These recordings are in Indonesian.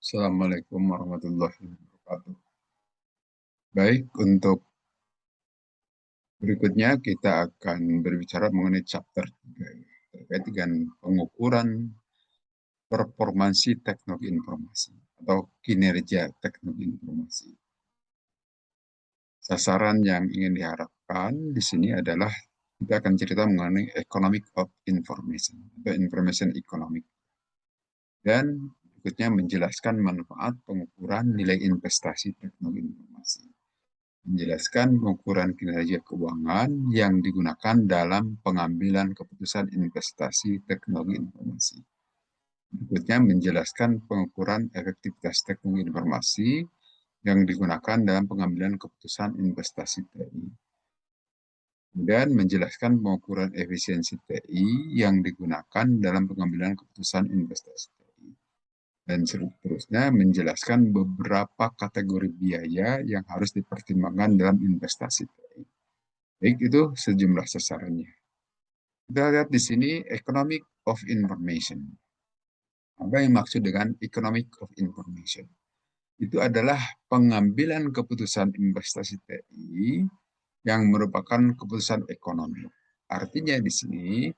Assalamualaikum warahmatullahi wabarakatuh. Baik, untuk berikutnya kita akan berbicara mengenai chapter 3 terkait dengan pengukuran performansi teknologi informasi atau kinerja teknologi informasi. Sasaran yang ingin diharapkan di sini adalah kita akan cerita mengenai economic of information atau information economic dan berikutnya menjelaskan manfaat pengukuran nilai investasi teknologi informasi. Menjelaskan pengukuran kinerja keuangan yang digunakan dalam pengambilan keputusan investasi teknologi informasi. Berikutnya menjelaskan pengukuran efektivitas teknologi informasi yang digunakan dalam pengambilan keputusan investasi TI. Kemudian menjelaskan pengukuran efisiensi TI yang digunakan dalam pengambilan keputusan investasi TI. Dan seterusnya menjelaskan beberapa kategori biaya yang harus dipertimbangkan dalam investasi TI. Baik, itu sejumlah sasarannya. Kita lihat di sini economic of information. Apa yang maksud dengan economic of information? Itu adalah pengambilan keputusan investasi TI yang merupakan keputusan ekonomi. Artinya di sini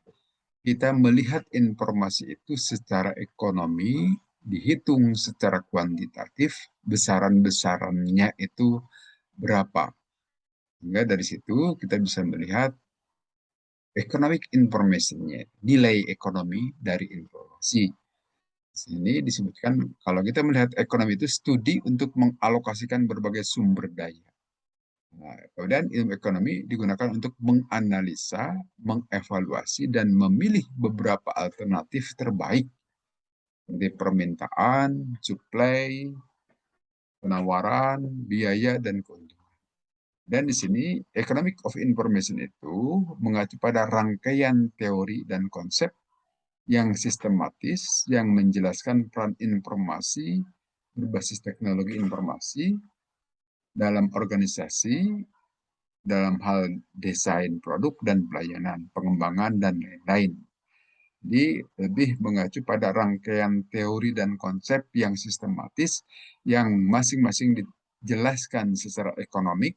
kita melihat informasi itu secara ekonomi, dihitung secara kuantitatif, besaran-besarannya itu berapa. Sehingga dari situ kita bisa melihat economic information-nya, nilai ekonomi dari informasi. Di sini disebutkan kalau kita melihat ekonomi itu studi untuk mengalokasikan berbagai sumber daya. Nah, kemudian ilmu ekonomi digunakan untuk menganalisa, mengevaluasi, dan memilih beberapa alternatif terbaik seperti permintaan, supply, penawaran, biaya, dan keuntungan. Dan di sini economic of information itu mengacu pada rangkaian teori dan konsep yang sistematis yang menjelaskan peran informasi berbasis teknologi informasi dalam organisasi, dalam hal desain produk dan pelayanan, pengembangan, dan lain-lain. Jadi lebih mengacu pada rangkaian teori dan konsep yang sistematis yang masing-masing dijelaskan secara ekonomik,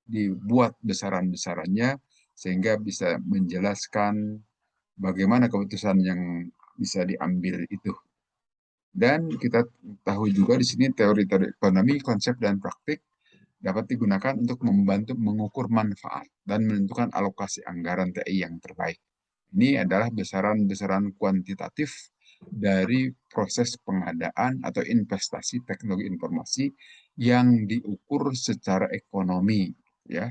dibuat besaran-besarannya sehingga bisa menjelaskan bagaimana keputusan yang bisa diambil itu. Dan kita tahu juga di sini teori-teori ekonomi, konsep, dan praktik dapat digunakan untuk membantu mengukur manfaat dan menentukan alokasi anggaran TI yang terbaik. Ini adalah besaran-besaran kuantitatif dari proses pengadaan atau investasi teknologi informasi yang diukur secara ekonomi, ya.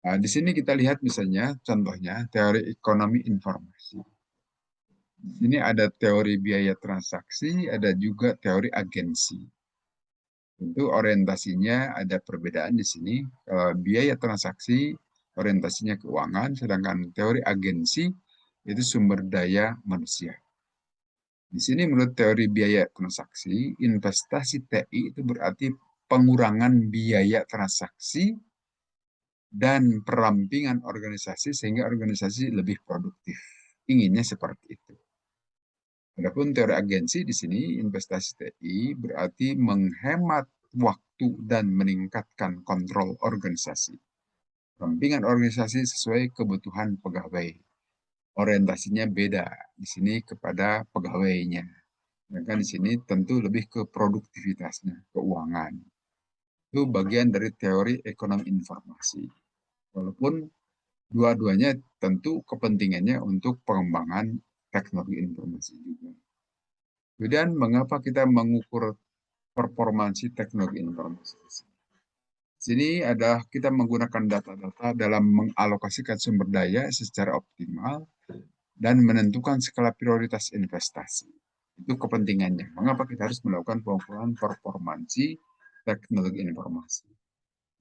Nah, di sini kita lihat misalnya contohnya teori ekonomi informasi. Di sini ada teori biaya transaksi, ada juga teori agensi. Tentu orientasinya ada perbedaan di sini. Biaya transaksi orientasinya keuangan, sedangkan teori agensi itu sumber daya manusia. Di sini menurut teori biaya transaksi, investasi TI itu berarti pengurangan biaya transaksi dan perampingan organisasi sehingga organisasi lebih produktif. Inginnya seperti itu. Adapun teori agensi di sini investasi TI berarti menghemat waktu dan meningkatkan kontrol organisasi. Perampingan organisasi sesuai kebutuhan pegawai. Orientasinya beda di sini kepada pegawainya. Sedangkan di sini tentu lebih ke produktivitasnya, keuangan. Itu bagian dari teori ekonomi informasi. Walaupun dua-duanya tentu kepentingannya untuk pengembangan teknologi informasi juga. Kemudian mengapa kita mengukur performansi teknologi informasi? Di sini ada kita menggunakan data-data dalam mengalokasikan sumber daya secara optimal dan menentukan skala prioritas investasi. Itu kepentingannya. Mengapa kita harus melakukan pengukuran performansi teknologi informasi?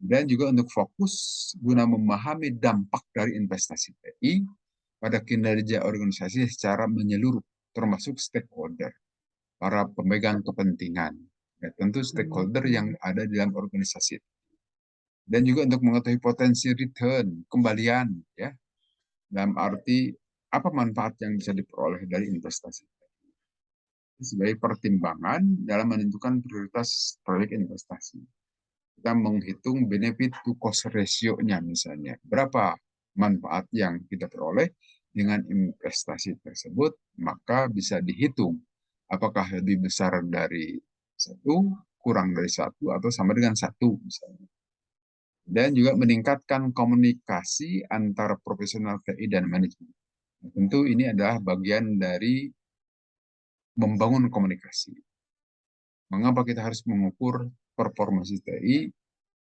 Dan juga untuk fokus guna memahami dampak dari investasi TI pada kinerja organisasi secara menyeluruh, termasuk stakeholder, para pemegang kepentingan. Ya, tentu stakeholder yang ada di dalam organisasi. Dan juga untuk mengetahui potensi return, kembalian, ya, dalam arti apa manfaat yang bisa diperoleh dari investasi. sebagai pertimbangan dalam menentukan prioritas proyek investasi. Kita menghitung benefit to cost ratio-nya misalnya. Berapa manfaat yang kita peroleh dengan investasi tersebut, maka bisa dihitung apakah lebih besar dari satu, kurang dari satu, atau sama dengan satu misalnya. Dan juga meningkatkan komunikasi antara profesional TI dan manajemen. Tentu ini adalah bagian dari membangun komunikasi. Mengapa kita harus mengukur performance TI?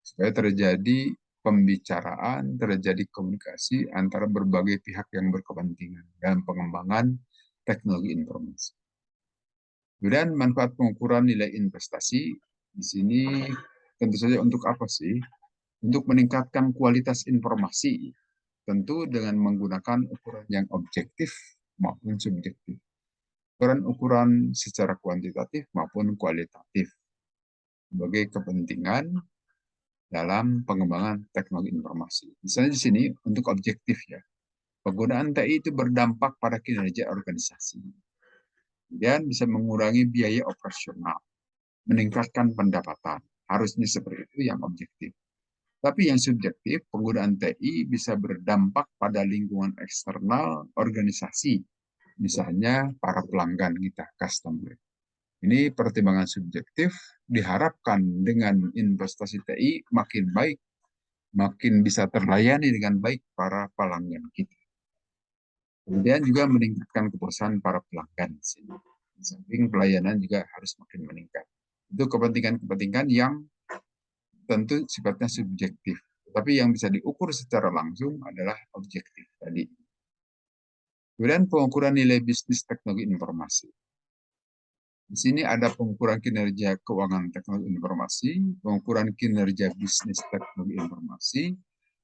Supaya terjadi pembicaraan, terjadi komunikasi antara berbagai pihak yang berkepentingan dalam pengembangan teknologi informasi. Kemudian manfaat pengukuran nilai investasi di sini tentu saja untuk apa sih? Untuk meningkatkan kualitas informasi, tentu dengan menggunakan ukuran yang objektif maupun subjektif. Ukuran secara kuantitatif maupun kualitatif sebagai kepentingan dalam pengembangan teknologi informasi. Misalnya di sini untuk objektif ya, penggunaan TI itu berdampak pada kinerja organisasi. Kemudian bisa mengurangi biaya operasional, meningkatkan pendapatan. Harusnya seperti itu yang objektif. Tapi yang subjektif, penggunaan TI bisa berdampak pada lingkungan eksternal organisasi. Misalnya para pelanggan kita, customer. Ini pertimbangan subjektif, diharapkan dengan investasi TI makin baik, makin bisa terlayani dengan baik para pelanggan kita. Kemudian juga meningkatkan kepuasan para pelanggan. Di samping pelayanan juga harus makin meningkat. Itu kepentingan-kepentingan yang tentu sifatnya subjektif. Tapi yang bisa diukur secara langsung adalah objektif tadi. Kemudian pengukuran nilai bisnis teknologi informasi. Di sini ada pengukuran kinerja keuangan teknologi informasi, pengukuran kinerja bisnis teknologi informasi,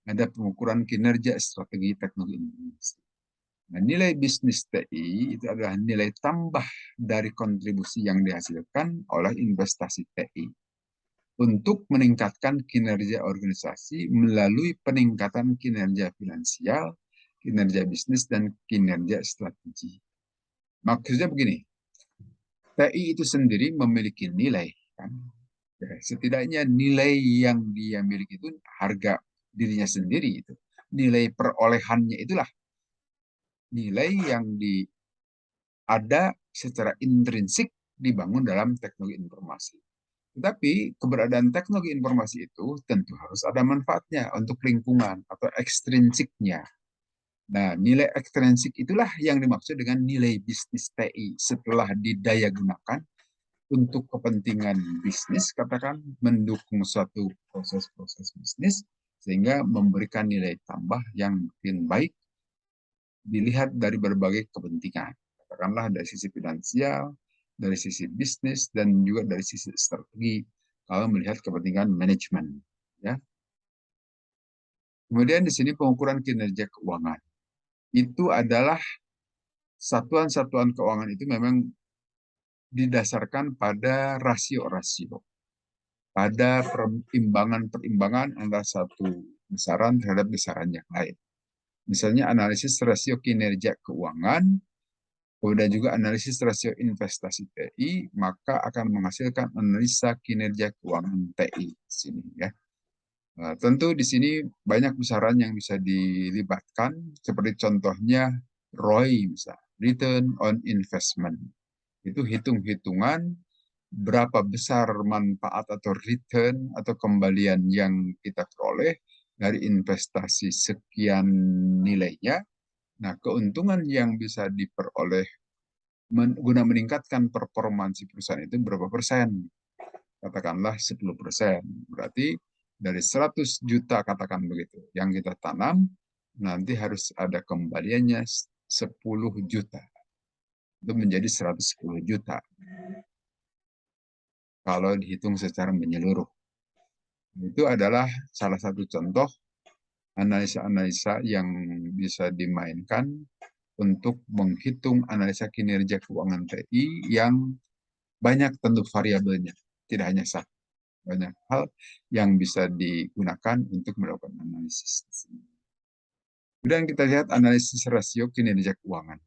ada pengukuran kinerja strategi teknologi informasi. Nah, nilai bisnis TI itu adalah nilai tambah dari kontribusi yang dihasilkan oleh investasi TI untuk meningkatkan kinerja organisasi melalui peningkatan kinerja finansial, kinerja bisnis, dan kinerja strategi. Maksudnya begini, TI itu sendiri memiliki nilai, kan? Ya, setidaknya nilai yang dia miliki itu harga dirinya sendiri itu. Nilai perolehannya itulah nilai yang ada secara intrinsik dibangun dalam teknologi informasi. Tetapi keberadaan teknologi informasi itu tentu harus ada manfaatnya untuk lingkungan atau ekstrinsiknya. Nah, nilai ekstrinsik itulah yang dimaksud dengan nilai bisnis TI setelah didaya gunakan untuk kepentingan bisnis, katakan mendukung suatu proses-proses bisnis, sehingga memberikan nilai tambah yang makin baik dilihat dari berbagai kepentingan. Katakanlah dari sisi finansial, dari sisi bisnis, dan juga dari sisi strategi kalau melihat kepentingan manajemen. Ya. Kemudian di sini pengukuran kinerja keuangan. Itu adalah satuan-satuan keuangan itu memang didasarkan pada rasio-rasio, pada perimbangan-perimbangan antara satu besaran terhadap besaran yang lain. Misalnya analisis rasio kinerja keuangan, kemudian juga analisis rasio investasi TI, maka akan menghasilkan analisa kinerja keuangan TI di sini ya. Nah, tentu di sini banyak besaran yang bisa dilibatkan, seperti contohnya ROI, misalnya, Return on Investment. Itu hitung-hitungan berapa besar manfaat atau return atau kembalian yang kita peroleh dari investasi sekian nilainya. Nah, keuntungan yang bisa diperoleh guna meningkatkan performansi perusahaan itu berapa persen? Katakanlah 10%. Berarti dari 100 juta, katakan begitu, yang kita tanam, nanti harus ada kembaliannya 10 juta. Itu menjadi 110 juta. Kalau dihitung secara menyeluruh. Itu adalah salah satu contoh analisa-analisa yang bisa dimainkan untuk menghitung analisa kinerja keuangan TI yang banyak tentu variabelnya, tidak hanya satu. Banyak hal yang bisa digunakan untuk melakukan analisis. Kemudian kita lihat analisis rasio kinerja keuangan.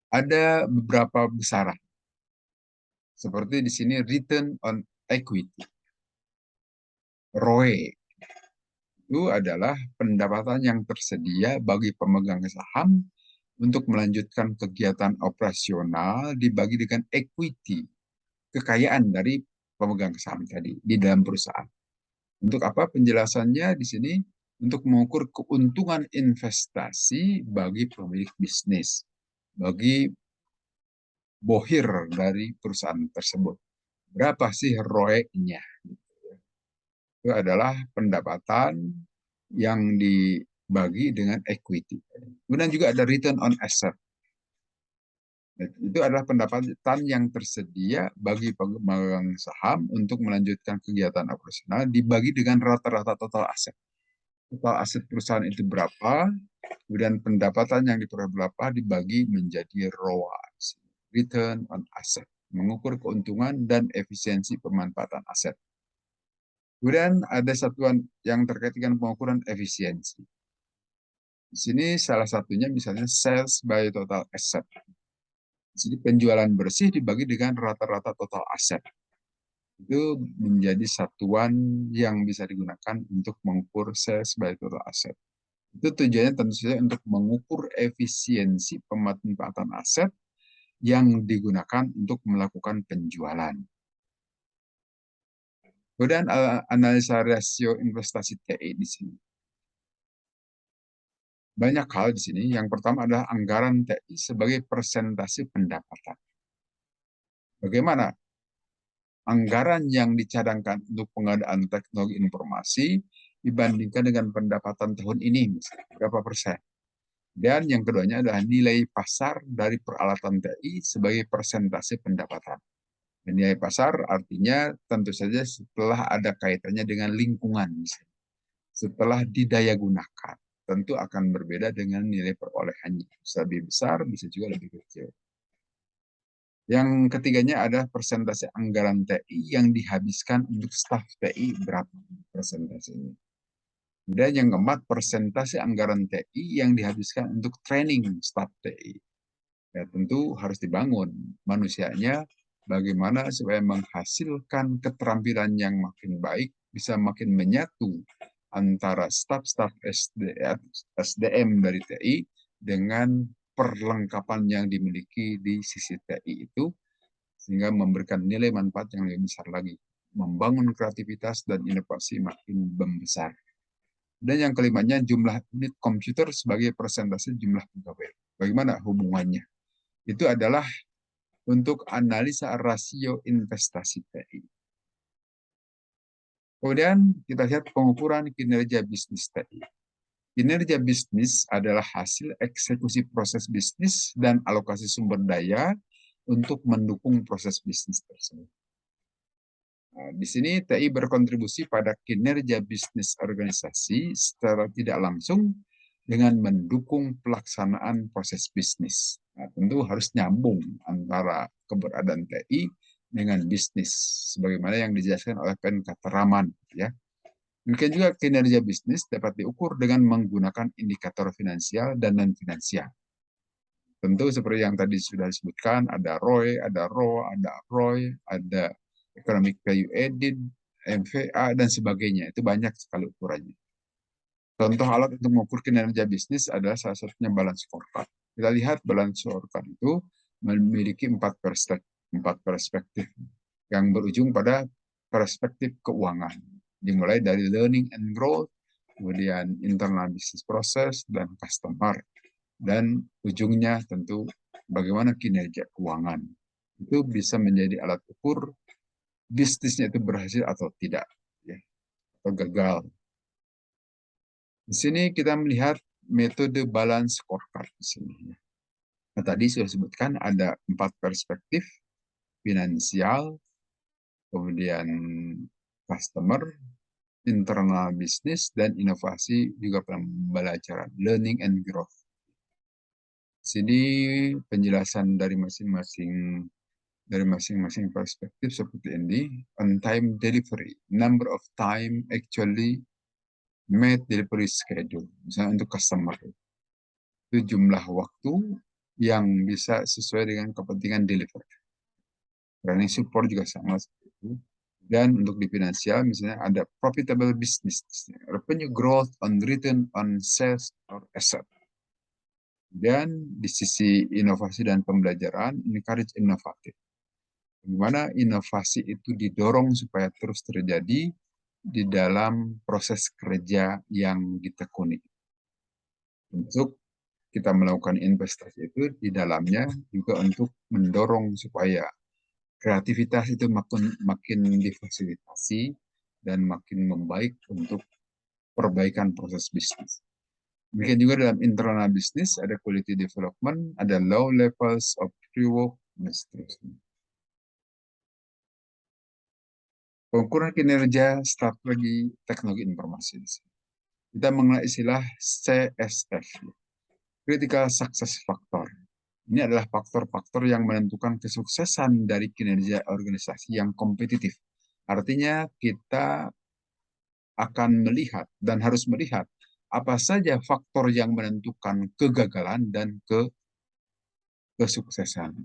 Ada beberapa besaran, seperti di sini return on equity, ROE. Itu adalah pendapatan yang tersedia bagi pemegang saham untuk melanjutkan kegiatan operasional dibagi dengan equity, kekayaan dari pemegang saham tadi di dalam perusahaan. Untuk apa penjelasannya di sini? Untuk mengukur keuntungan investasi bagi pemilik bisnis, bagi bohir dari perusahaan tersebut. Berapa sih ROE-nya? Itu adalah pendapatan yang dibagi dengan equity. Kemudian juga ada return on asset. Itu adalah pendapatan yang tersedia bagi pemegang saham untuk melanjutkan kegiatan operasional dibagi dengan rata-rata total aset. Total aset perusahaan itu berapa, kemudian pendapatan yang diperoleh berapa dibagi menjadi ROA, return on asset, mengukur keuntungan dan efisiensi pemanfaatan aset. Kemudian ada satuan yang terkait dengan pengukuran efisiensi. Di sini salah satunya misalnya sales by total asset. Jadi penjualan bersih dibagi dengan rata-rata total aset. Itu menjadi satuan yang bisa digunakan untuk mengukur sales by total asset. Itu tujuannya tentu saja untuk mengukur efisiensi pemanfaatan aset yang digunakan untuk melakukan penjualan. Kemudian analisa rasio investasi TI di sini. Banyak hal di sini. Yang pertama adalah anggaran TI sebagai persentase pendapatan. Bagaimana anggaran yang dicadangkan untuk pengadaan teknologi informasi dibandingkan dengan pendapatan tahun ini, misalnya, berapa persen? Dan yang keduanya adalah nilai pasar dari peralatan TI sebagai persentase pendapatan. Nilai pasar artinya tentu saja setelah ada kaitannya dengan lingkungan, misalnya. Setelah didaya gunakan, tentu akan berbeda dengan nilai perolehannya. Bisa lebih besar, bisa juga lebih kecil. Yang ketiganya adalah persentase anggaran TI yang dihabiskan untuk staf TI berapa persentasenya. Dan yang keempat, persentase anggaran TI yang dihabiskan untuk training staf TI. Ya, tentu harus dibangun manusianya bagaimana supaya menghasilkan keterampilan yang makin baik, bisa makin menyatu antara staf-staf SDM dari TI dengan perlengkapan yang dimiliki di sisi TI itu, sehingga memberikan nilai manfaat yang lebih besar lagi, membangun kreativitas dan inovasi makin membesar. Dan yang kelimanya, jumlah unit komputer sebagai persentase jumlah pegawai. Bagaimana hubungannya? Itu adalah untuk analisa rasio investasi TI. Kemudian kita lihat pengukuran kinerja bisnis TI. Kinerja bisnis adalah hasil eksekusi proses bisnis dan alokasi sumber daya untuk mendukung proses bisnis tersebut. Nah, di sini TI berkontribusi pada kinerja bisnis organisasi secara tidak langsung dengan mendukung pelaksanaan proses bisnis. Nah, tentu harus nyambung antara keberadaan TI dengan bisnis, sebagaimana yang dijelaskan oleh Pen Kataraman. Ya. Demikian juga kinerja bisnis dapat diukur dengan menggunakan indikator finansial dan non-finansial. Tentu seperti yang tadi sudah disebutkan, ada ROI, ada ROA, ada ROI, ada economic value added, MVA, dan sebagainya. Itu banyak sekali ukurannya. Contoh alat untuk mengukur kinerja bisnis adalah salah satunya balance scorecard. Kita lihat balance scorecard itu memiliki empat perspektif yang berujung pada perspektif keuangan. Dimulai dari learning and growth, kemudian internal business process, dan customer. Dan ujungnya tentu bagaimana kinerja keuangan. Itu bisa menjadi alat ukur bisnisnya itu berhasil atau tidak, ya, atau gagal. Di sini kita melihat metode balance scorecard di sini. Nah, tadi sudah disebutkan ada 4 perspektif, finansial, kemudian customer, internal bisnis, dan inovasi juga pembelajaran, learning and growth. Sini penjelasan dari masing-masing perspektif seperti ini. On time delivery, number of time actually met delivery schedule. Misalnya untuk customer itu jumlah waktu yang bisa sesuai dengan kepentingan delivery. Running support juga sama seperti itu. Dan untuk di finansial misalnya ada profitable business, revenue growth on return on sales or asset. Dan di sisi inovasi dan pembelajaran, encourage inovatif. Bagaimana inovasi itu didorong supaya terus terjadi di dalam proses kerja yang ditekuni. Untuk kita melakukan investasi itu di dalamnya juga untuk mendorong supaya kreativitas itu makin difasilitasi dan makin membaik untuk perbaikan proses bisnis. Demikian juga dalam internal bisnis ada quality development, ada low levels of pre-work, dan seterusnya. Pengukuran kinerja strategi teknologi informasi. Kita mengenal istilah CSF, Critical Success Factor. Ini adalah faktor-faktor yang menentukan kesuksesan dari kinerja organisasi yang kompetitif. Artinya kita akan melihat dan harus melihat apa saja faktor yang menentukan kegagalan dan kesuksesan.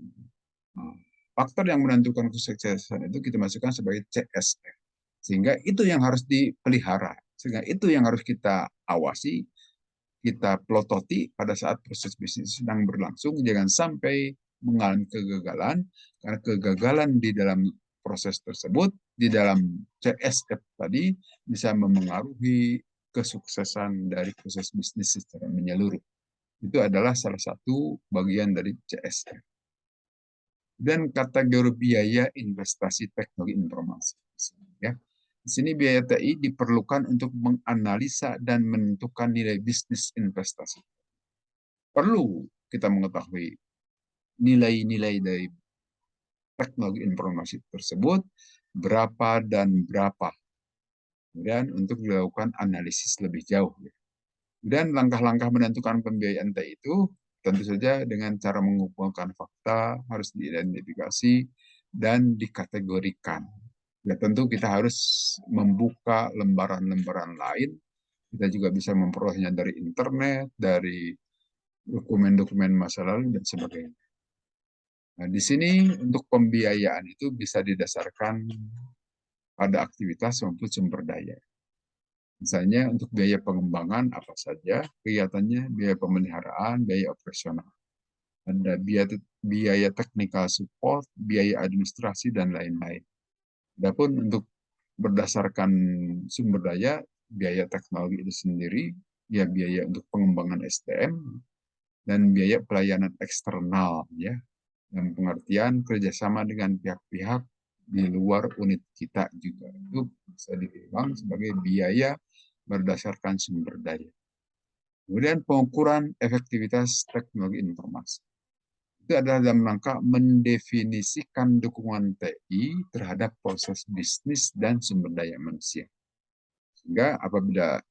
Faktor yang menentukan kesuksesan itu kita masukkan sebagai CSF. Sehingga itu yang harus dipelihara. Sehingga itu yang harus kita awasi, kita pelototi pada saat proses bisnis sedang berlangsung. Jangan sampai mengalami kegagalan. Karena kegagalan di dalam proses tersebut, di dalam CSF tadi, bisa memengaruhi kesuksesan dari proses bisnis secara menyeluruh. Itu adalah salah satu bagian dari CSF. Dan kategori biaya investasi teknologi informasi. Ya. Di sini biaya TI diperlukan untuk menganalisa dan menentukan nilai bisnis investasi. Perlu kita mengetahui nilai-nilai dari teknologi informasi tersebut, berapa dan berapa. Kemudian untuk dilakukan analisis lebih jauh. Dan langkah-langkah menentukan pembiayaan TI itu tentu saja dengan cara mengumpulkan fakta, harus diidentifikasi, dan dikategorikan. Ya tentu kita harus membuka lembaran-lembaran lain. Kita juga bisa memperolehnya dari internet, dari dokumen-dokumen masa lalu, dan sebagainya. Nah, di sini untuk pembiayaan itu bisa didasarkan pada aktivitas maupun sumber daya. Misalnya untuk biaya pengembangan apa saja kegiatannya, biaya pemeliharaan, biaya operasional. Ada biaya technical support, biaya administrasi, dan lain-lain. Adapun untuk berdasarkan sumber daya, biaya teknologi itu sendiri, ya biaya untuk pengembangan SDM, dan biaya pelayanan eksternal, ya, dan pengertian kerjasama dengan pihak-pihak di luar unit kita juga. Itu bisa ditimbang sebagai biaya berdasarkan sumber daya. Kemudian pengukuran efektivitas teknologi informasi. Itu adalah dalam rangka mendefinisikan dukungan TI terhadap proses bisnis dan sumber daya manusia. Sehingga apabila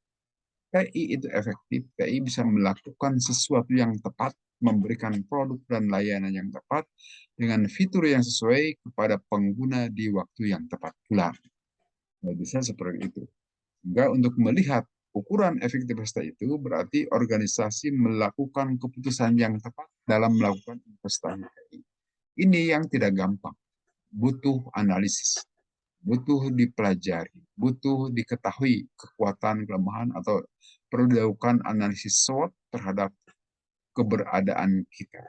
TI itu efektif, TI bisa melakukan sesuatu yang tepat, memberikan produk dan layanan yang tepat, dengan fitur yang sesuai kepada pengguna di waktu yang tepat pula. Bisa seperti itu. Sehingga untuk melihat ukuran efektivitas itu berarti organisasi melakukan keputusan yang tepat dalam melakukan investasi. Ini yang tidak gampang, butuh analisis, butuh dipelajari, butuh diketahui kekuatan, kelemahan, atau perlu dilakukan analisis SWOT terhadap keberadaan kita.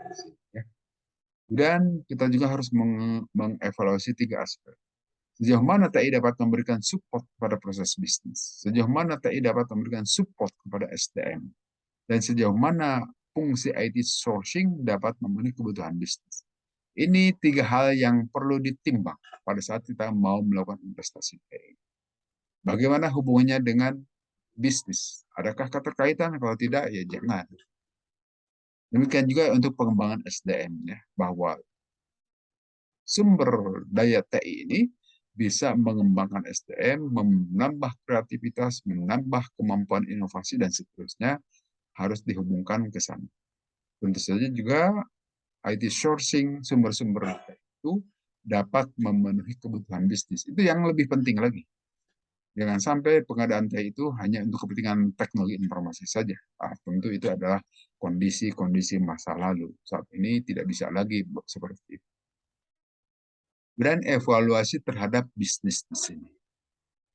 Dan kita juga harus mengevaluasi 3 aspek. Sejauh mana TI dapat memberikan support kepada proses bisnis? Sejauh mana TI dapat memberikan support kepada SDM? Dan sejauh mana fungsi IT sourcing dapat memenuhi kebutuhan bisnis? Ini 3 hal yang perlu ditimbang pada saat kita mau melakukan investasi TI. Bagaimana hubungannya dengan bisnis? Adakah keterkaitan? Kalau tidak, ya jangan. Demikian juga untuk pengembangan SDM, ya, bahwa sumber daya TI ini bisa mengembangkan SDM, menambah kreativitas, menambah kemampuan inovasi, dan seterusnya harus dihubungkan ke sana. Tentu saja juga IT sourcing, sumber-sumber itu dapat memenuhi kebutuhan bisnis. Itu yang lebih penting lagi. Jangan sampai pengadaan TI itu hanya untuk kepentingan teknologi informasi saja. Tentu itu adalah kondisi-kondisi masa lalu. Saat ini tidak bisa lagi seperti itu. Dan evaluasi terhadap bisnis di sini.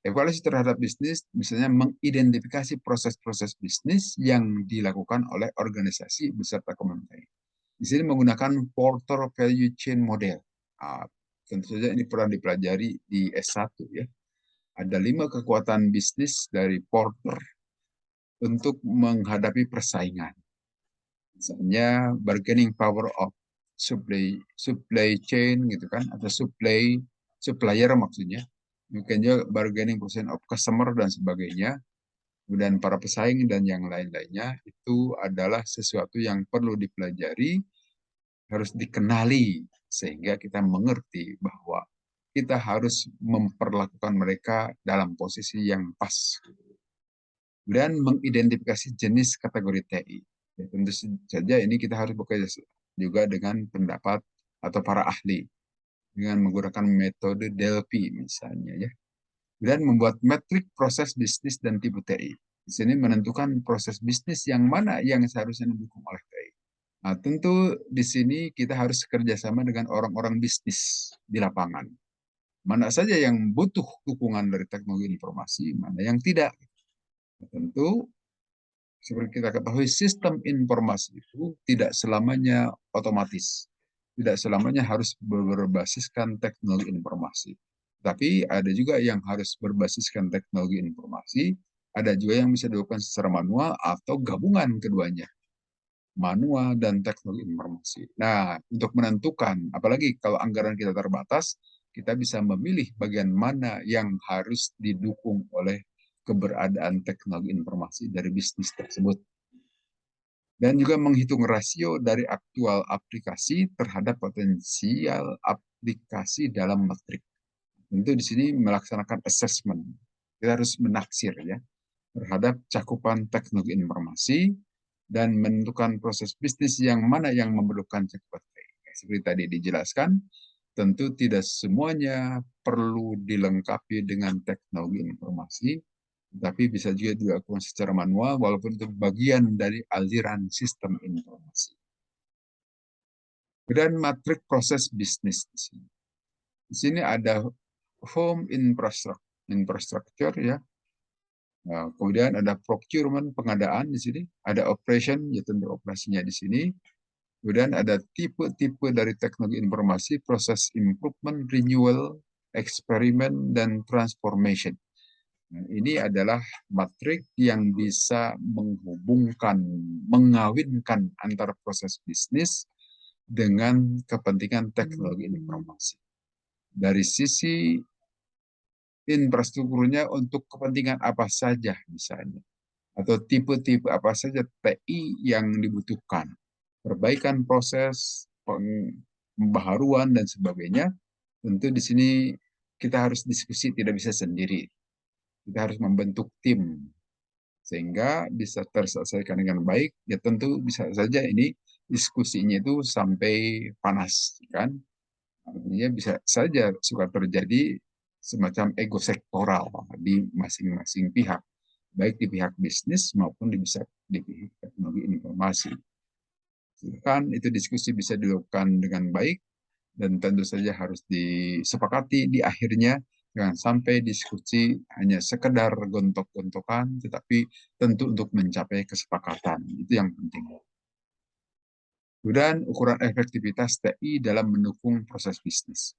Evaluasi terhadap bisnis misalnya mengidentifikasi proses-proses bisnis yang dilakukan oleh organisasi beserta komunitas. Di sini menggunakan Porter Value Chain Model. Nah, tentu saja ini pernah dipelajari di S1 ya. Ada 5 kekuatan bisnis dari Porter untuk menghadapi persaingan. Misalnya bargaining power of supply chain gitu kan, atau supplier maksudnya. Mungkin juga bargaining position of customer dan sebagainya. Kemudian para pesaing dan yang lain-lainnya itu adalah sesuatu yang perlu dipelajari, harus dikenali sehingga kita mengerti bahwa kita harus memperlakukan mereka dalam posisi yang pas dan mengidentifikasi jenis kategori TI. Ya, tentu saja ini kita harus bekerja juga dengan pendapat atau para ahli dengan menggunakan metode Delphi misalnya ya. Dan membuat metrik proses bisnis dan tipe TI. Di sini menentukan proses bisnis yang mana yang seharusnya didukung oleh TI. Nah, tentu di sini kita harus kerjasama dengan orang-orang bisnis di lapangan. Mana saja yang butuh dukungan dari teknologi informasi, mana yang tidak. Tentu seperti kita ketahui, sistem informasi itu tidak selamanya otomatis. Tidak selamanya harus berbasiskan teknologi informasi. Tapi ada juga yang harus berbasiskan teknologi informasi, ada juga yang bisa dilakukan secara manual atau gabungan keduanya, manual dan teknologi informasi. Nah, untuk menentukan, apalagi kalau anggaran kita terbatas, kita bisa memilih bagian mana yang harus didukung oleh keberadaan teknologi informasi dari bisnis tersebut. Dan juga menghitung rasio dari aktual aplikasi terhadap potensial aplikasi dalam metrik. Tentu di sini melaksanakan assessment. Kita harus menaksir ya terhadap cakupan teknologi informasi dan menentukan proses bisnis yang mana yang memerlukan cakupan teknologi. Seperti tadi dijelaskan, tentu tidak semuanya perlu dilengkapi dengan teknologi informasi, tapi bisa juga dilakukan secara manual walaupun itu bagian dari aliran sistem informasi. Dan matrik proses bisnis di sini. Di sini ada home infrastructure ya. Nah, kemudian ada procurement pengadaan di sini, ada operation yaitu operasinya di sini. Kemudian ada tipe-tipe dari teknologi informasi, proses improvement, renewal, eksperimen, dan transformation. Nah, ini adalah matrik yang bisa menghubungkan, mengawinkan antara proses bisnis dengan kepentingan teknologi informasi. Dari sisi infrastrukturnya untuk kepentingan apa saja misalnya, atau tipe-tipe apa saja TI yang dibutuhkan, perbaikan proses, pembaharuan, dan sebagainya, tentu di sini kita harus diskusi, tidak bisa sendiri. Kita harus membentuk tim sehingga bisa terselesaikan dengan baik. Ya tentu bisa saja ini diskusinya itu sampai panas kan. Artinya bisa saja suka terjadi semacam ego sektoral di masing-masing pihak, baik di pihak bisnis maupun di pihak teknologi informasi. Kan itu diskusi bisa dilakukan dengan baik dan tentu saja harus disepakati di akhirnya, jangan sampai diskusi hanya sekedar gontok-gontokan, tetapi tentu untuk mencapai kesepakatan. Itu yang penting. Kemudian ukuran efektivitas TI dalam mendukung proses bisnis.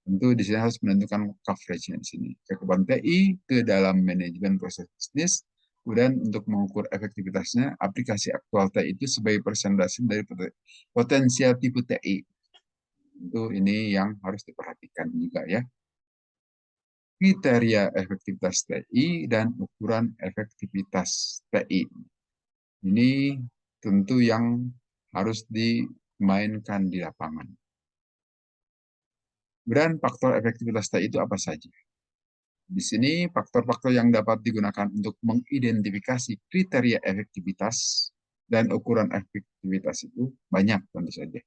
Tentu di sini harus menentukan coverage-nya di sini. Cakupan TI ke dalam manajemen proses bisnis. Kemudian untuk mengukur efektivitasnya, aplikasi aktual TI itu sebagai persentase dari potensial tipe TI. Itu ini yang harus diperhatikan juga ya. Kriteria efektivitas TI dan ukuran efektivitas TI. Ini tentu yang harus dimainkan di lapangan. Dan faktor efektivitas TI itu apa saja? Di sini faktor-faktor yang dapat digunakan untuk mengidentifikasi kriteria efektivitas dan ukuran efektivitas itu banyak tentu saja.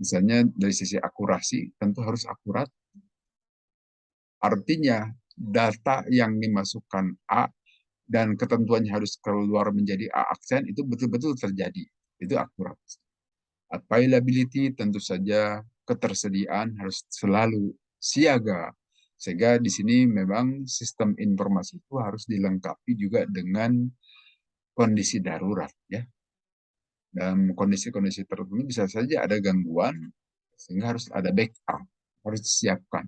Misalnya dari sisi akurasi tentu harus akurat. Artinya data yang dimasukkan A dan ketentuannya harus keluar menjadi A aksen itu betul-betul terjadi. Itu akurat. Availability tentu saja ketersediaan harus selalu siaga. Sehingga di sini memang sistem informasi itu harus dilengkapi juga dengan kondisi darurat ya. Dalam kondisi-kondisi tertentu bisa saja ada gangguan sehingga harus ada backup, harus disiapkan.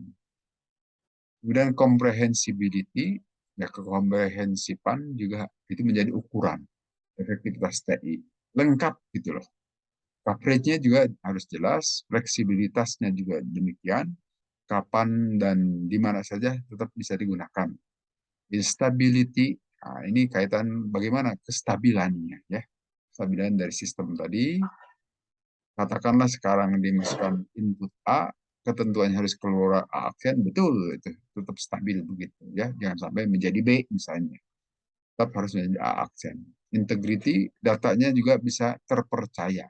Kemudian comprehensibility, ya kekomprehensifan juga itu menjadi ukuran efektivitas TI. Lengkap gitu loh. Coverage-nya juga harus jelas, fleksibilitasnya juga demikian, kapan dan di mana saja tetap bisa digunakan. Instability, nah ini kaitan bagaimana kestabilannya ya. Kestabilan dari sistem tadi, katakanlah sekarang dimasukkan input A, ketentuannya harus keluar A aksen, betul itu tetap stabil begitu ya, jangan sampai menjadi B misalnya, tetap harus menjadi A aksen. Integrity, datanya juga bisa terpercaya,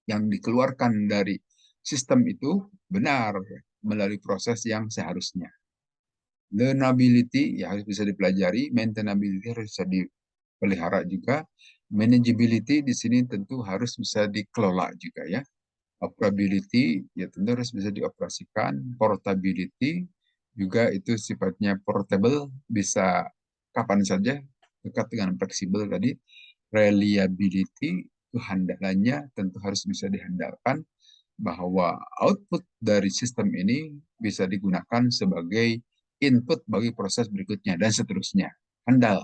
yang dikeluarkan dari sistem itu benar melalui proses yang seharusnya. Learnability ya harus bisa dipelajari, maintainability harus bisa dipelihara juga, manageability di sini tentu harus bisa dikelola juga ya. Operability ya tentu harus bisa dioperasikan, portability juga itu sifatnya portable, bisa kapan saja, dekat dengan fleksibel tadi. Reliability itu handalannya tentu harus bisa dihandalkan bahwa output dari sistem ini bisa digunakan sebagai input bagi proses berikutnya dan seterusnya. Handal.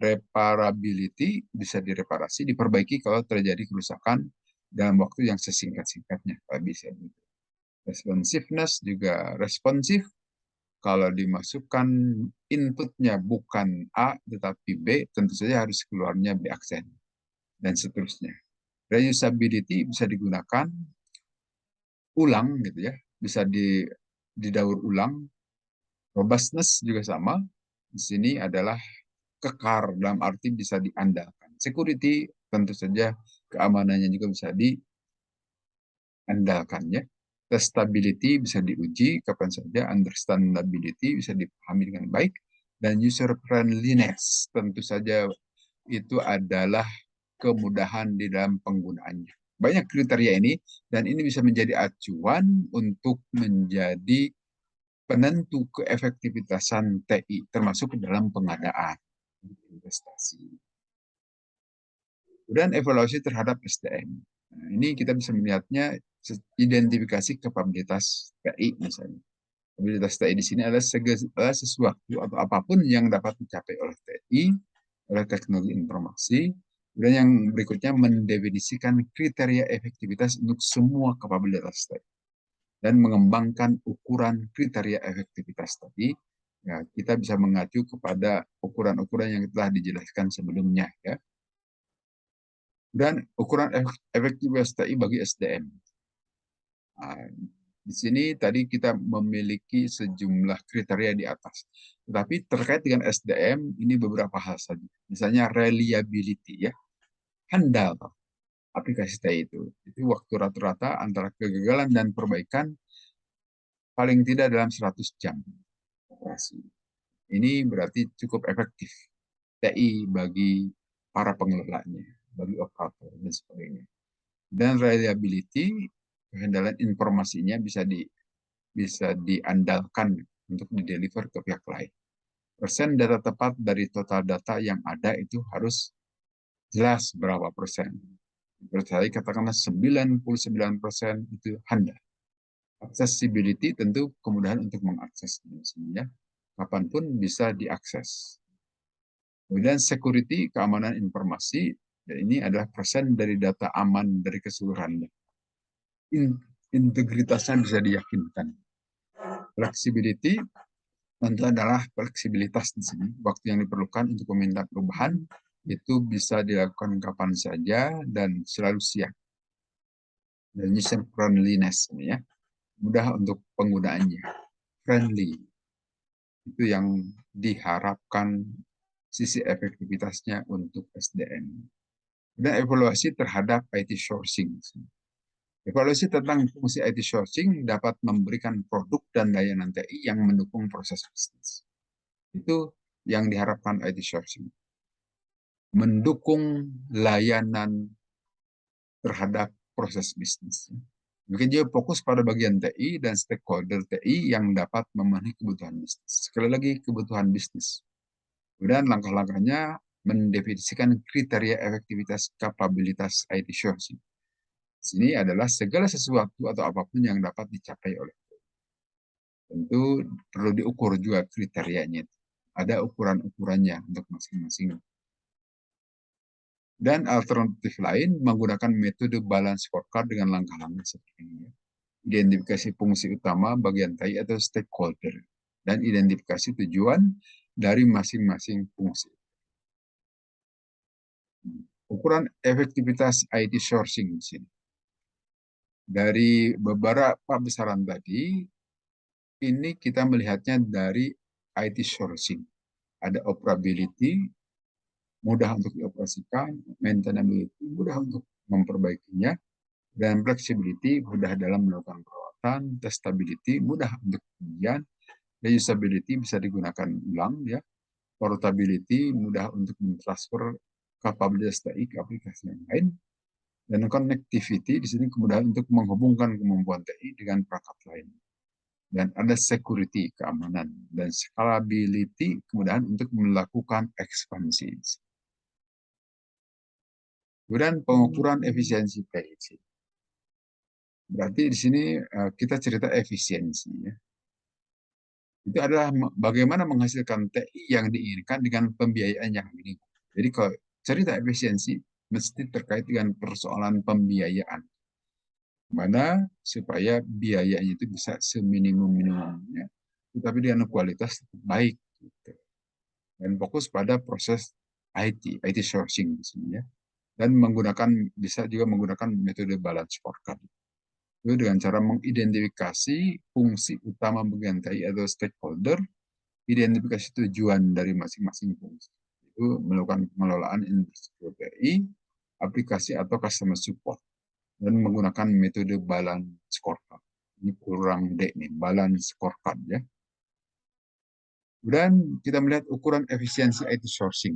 Reparability bisa direparasi, diperbaiki kalau terjadi kerusakan dalam waktu yang sesingkat-singkatnya. Bisa. Responsiveness juga responsif. Kalau dimasukkan inputnya bukan A tetapi B, tentu saja harus keluarnya B aksen dan seterusnya. Reusability bisa digunakan ulang gitu ya, bisa didaur ulang. Robustness juga sama. Di sini adalah kekar dalam arti bisa diandalkan. Security tentu saja keamanannya juga bisa diandalkan ya. Testability bisa diuji kapan saja, understandability bisa dipahami dengan baik, dan user friendliness tentu saja itu adalah kemudahan di dalam penggunaannya. Banyak kriteria ini, dan ini bisa menjadi acuan untuk menjadi penentu keefektivitasan TI, termasuk dalam pengadaan investasi. Dan evaluasi terhadap SDM. Nah, ini kita bisa melihatnya identifikasi kapabilitas TI misalnya. Kapabilitas TI di sini adalah segala sesuatu atau apapun yang dapat dicapai oleh TI, oleh teknologi informasi. Dan yang berikutnya mendefinisikan kriteria efektivitas untuk semua kapabilitas TI dan mengembangkan ukuran kriteria efektivitas tadi. Ya, kita bisa mengacu kepada ukuran-ukuran yang telah dijelaskan sebelumnya ya. Dan ukuran efektivitas TI bagi SDM. Nah, di sini tadi kita memiliki sejumlah kriteria di atas. Tetapi terkait dengan SDM, ini beberapa hal saja. Misalnya reliability ya, handal aplikasi TI itu. Itu waktu rata-rata antara kegagalan dan perbaikan paling tidak dalam 100 jam operasi. Ini berarti cukup efektif TI bagi para pengelolanya, bagi operator dan sebagainya. Dan reliability, kehandalan informasinya bisa diandalkan untuk dideliver ke pihak lain. Persen data tepat dari total data yang ada itu harus jelas berapa persen. Berarti katakanlah 99% itu handal. Accessibility tentu kemudahan untuk mengakses ya. Kapanpun bisa diakses. Kemudian security, keamanan informasi, dan ini adalah persen dari data aman dari keseluruhannya. Integritasnya bisa diyakinkan. Flexibility tentu adalah fleksibilitas di sini. Waktu yang diperlukan untuk meminta perubahan itu bisa dilakukan kapan saja dan selalu siap. Dan user friendliness ini ya, mudah untuk penggunaannya. Friendly itu yang diharapkan sisi efektivitasnya untuk SDM. Dan evaluasi terhadap IT sourcing. Evaluasi tentang fungsi IT sourcing dapat memberikan produk dan layanan TI yang mendukung proses bisnis. Itu yang diharapkan IT sourcing. Mendukung layanan terhadap proses bisnis. Mungkin dia fokus pada bagian TI dan stakeholder TI yang dapat memenuhi kebutuhan bisnis. Sekali lagi, kebutuhan bisnis. Kemudian langkah-langkahnya mendefinisikan kriteria efektivitas kapabilitas IT sourcing. Sini adalah segala sesuatu atau apapun yang dapat dicapai oleh. Tentu perlu diukur juga kriterianya. Ada ukuran-ukurannya untuk masing-masing. Dan alternatif lain menggunakan metode balance scorecard dengan langkah-langkah seperti ini. Identifikasi fungsi utama bagian TI atau stakeholder. Dan identifikasi tujuan dari masing-masing fungsi. Ukuran efektivitas IT sourcing di sini. Dari beberapa besaran tadi, ini kita melihatnya dari IT sourcing. Ada operability, mudah untuk dioperasikan, maintainability, mudah untuk memperbaikinya, dan flexibility, mudah dalam melakukan perawatan, testability, mudah untuk ujian, reusability bisa digunakan ulang, ya, portability, mudah untuk mentransfer kapabilitas TI ke aplikasi yang lain, dan connectivity di sini kemudahan untuk menghubungkan kemampuan TI dengan perangkat lain. Dan ada security, keamanan, dan scalability, kemudahan untuk melakukan ekspansi. Kemudian pengukuran efisiensi TI. Berarti di sini kita cerita efisiensi. Ya. Itu adalah bagaimana menghasilkan TI yang diinginkan dengan pembiayaan yang minim. Jadi kalau cerita efisiensi mesti terkait dengan persoalan pembiayaan. Mana supaya biayanya itu bisa seminimum-minimumnya, tetapi dengan kualitas baik. Gitu. Dan fokus pada proses IT sourcing di sini ya. Dan bisa juga menggunakan metode balance scorecard. Itu dengan cara mengidentifikasi fungsi utama bagian TI atau stakeholder, identifikasi tujuan dari masing-masing fungsi. Itu melakukan pengelolaan infrastruktur TI, aplikasi atau customer support, dan menggunakan metode balance scorecard. Ini kurang D nih, balance scorecard ya. Dan kita melihat ukuran efisiensi IT sourcing.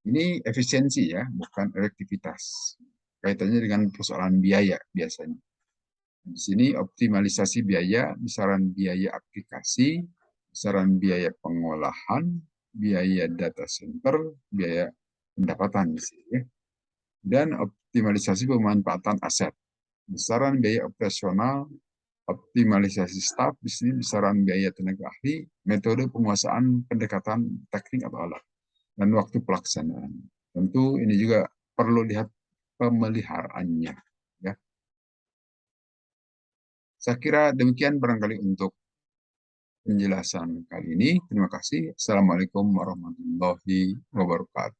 Ini efisiensi ya, bukan efektivitas. Kaitannya dengan persoalan biaya biasanya. Di sini optimalisasi biaya, besaran biaya aplikasi, besaran biaya pengolahan, biaya data center, biaya pendapatan di sini ya. Dan optimalisasi pemanfaatan aset, besaran biaya operasional, optimalisasi staf, di sini besaran biaya tenaga ahli, metode penguasaan pendekatan teknik atau alat, dan waktu pelaksanaan. Tentu ini juga perlu lihat pemeliharaannya. Ya. Saya kira demikian barangkali untuk penjelasan kali ini. Terima kasih. Assalamualaikum warahmatullahi wabarakatuh.